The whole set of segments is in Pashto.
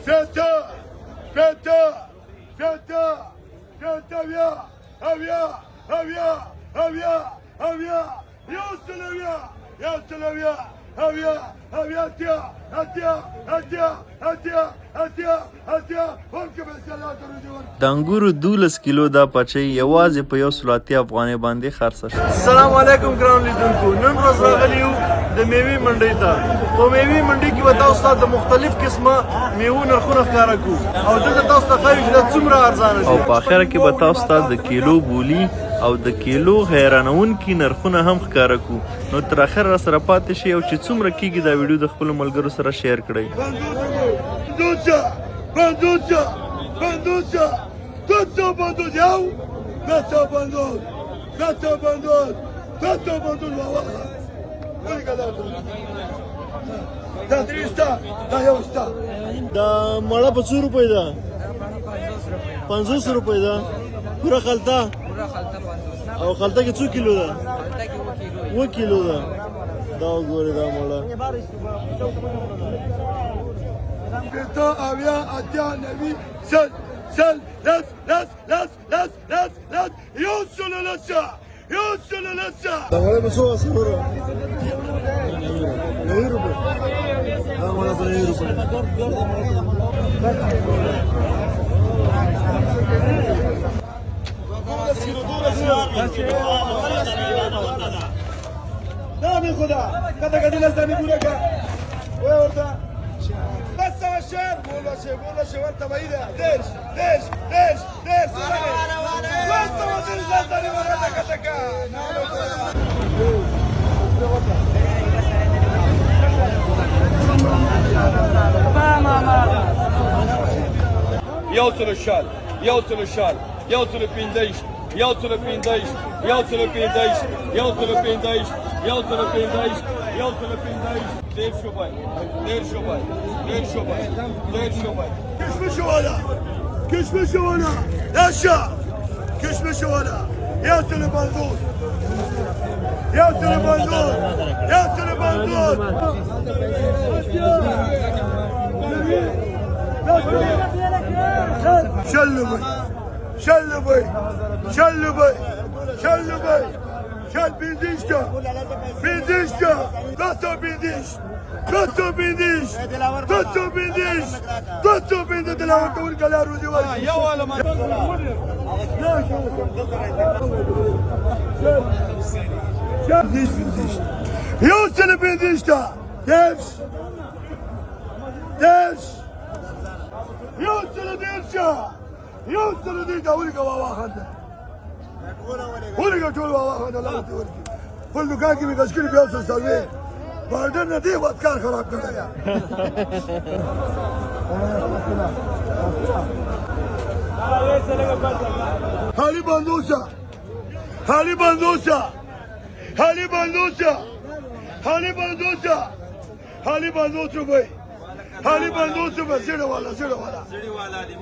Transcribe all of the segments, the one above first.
Feta! Feta! Feta! Feta via! Avia! Avia! Avia! Avia! Yoslavia! Yoslavia! Avia! Avia! Atia! Atia! Atia! Atia! Atia! Atia! ورکه به سلام درود. د انګورو 12 کیلو دا پچی یوازې په 130 افغانۍ باندې خرڅه شوه. السلام علیکم ګران لیدونکو، نن ورځ راغلی یو د میوې منډۍ ته. په میوې منډۍ کې به تاسو ته د مختلف قسمه میوو نرخونه ښکاره کړو او دلته تاسو ته ښایو چې دا څومره ارزانه دي، او په اخره کې به تاسو ته د کیلو بولي او د کیلو حیرانونکي نرخونه هم ښکاره کړو. نو تر اخره راسره پاتې شئ او چې څومره کېږي دا ویډیو د خپلو ملګرو سره شیر کړئ. Bandusa! Bandusa! Tutto bandus, yau! Tutto bandus! Tutto bandus! Tutto bandus, wawaha! Wani kadar da 300 da yavuşta. دا مړه په څو روپۍ ده؟ 50 روپۍ ده. پوره خلطه؟ او خلطه کې څو کیلو ده؟ 2 کیلو ده. دا وګورئ دا مړه. Feta, avia, atia, nevi, sel, sel, las, las, las, las, las, las, yosulu lasa, yosulu lasa. Da mړه په څو اسره؟ 9 روپۍ. دا مړه په 9 روپۍ. نامي خدا كذا قد لازم يقول لك ويوردا بس الشهر بولا شيء وانت بعيده ليش ليش ليش ليش بس لازم يقول لك كذا يوصل الشال يوصل الشال يوصل البنديش يوصل البنديش يوصل البنديش يوصل البنديش يوصل البنديش يوصل البنديش دير شوباي دير شوباي دير شوباي دير شوباي كشف شوالا كشف شوالا اشا كشف شوالا يوصل البندوس يوصل البندوس يوصل البندوس شلبي شلبي شلبي شلبي شل بنديشتا بنديشتا تاسو بنديش تاسو بنديش تاسو بنديش تاسو بنديش دلاو تقول كلا روزي ورا يا ولا ما بنديش يوصل بنديشتا ديش ديش يوصل ديشتا يوصل ديشتا ولك بابا خدنا ولك تقول بابا خدنا لا تقول كل دكان کی مشکل بيوصل سلوي باردن ندي وقت کار خراب کر دیا حالی بندوسا حالی بندوسا حالی بندوسا حالی بندوسا حالی بندوسا بھائی حالی بندوسا بھائی سیڑھے والا دی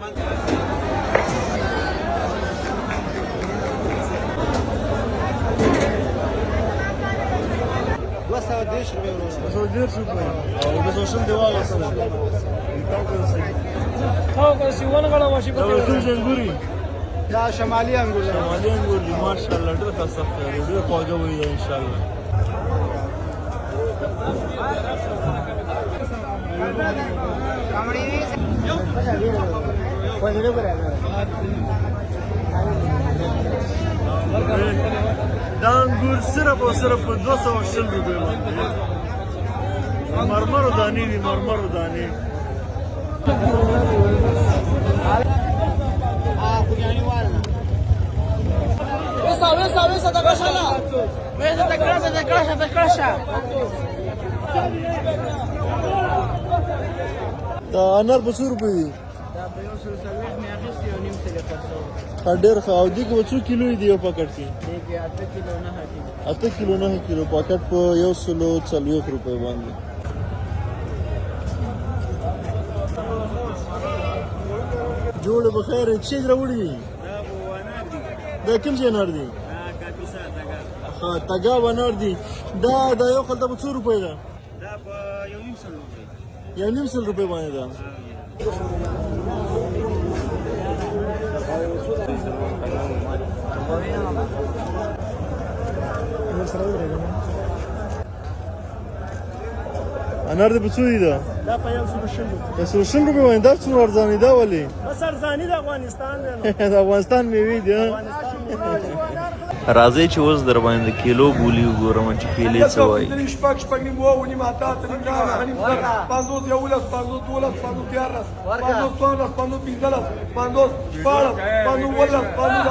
دا شمالي انګور دي ماشاءالله ډېر ښه ډېر خواږه وي ان شاء الله. دا انګور صرف او صرف 220 روپۍ باندې مرمرو دانې دي مرمرو دانې. دا انار په څو روپۍ دي؟ ډېر ښه. او دې کې به څو کیلو دي یو پاکټ کې؟ 8 کیلو 9 کیلو پاکټ په 140 روپۍ باندې. جوړ به خیر چې راوړي دي. دا کوم ځای انار دي؟ ها تګاب انار دي. دا یو خلطه په څو روپۍ ده؟ دا په 1.5 روپۍ. 1.5 روپۍ باندې ده. انار دې په څو دي دا؟ دا په 100 یو سل روپۍ باندې دا څومره ارزاني دا ولې؟ بس ارزاني د افغانستان دی د افغانستان میوې دي ها؟ افغانستان دی. راځئ چې اوس در باندې د کیلو بولي وګورم چې کیلې څه وایي. شپږ شپږ نیم اوه نیم اته اته نیم نهه نیم سل پنځوس یولس پنځوس دولس پنځوس دیارلس پنځوس څوارلس پنځوس پنځلس پنځوس شپاړس پنځوس اوولس پنځوس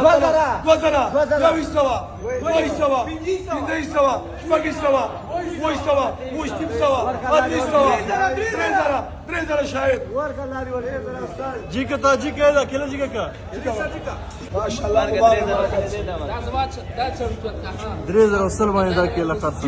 دوه زره یوویشت سوه دوهویشت سوه پنځهویشت سوه شپږویشت سوه اوویشت سوه اوویشت نیم سوه اتهویشت سوه درې زره شاید جی که تا جی که دا کیلو جی که ماشاءالله مبارک 3000 باندې دا کیله خرڅه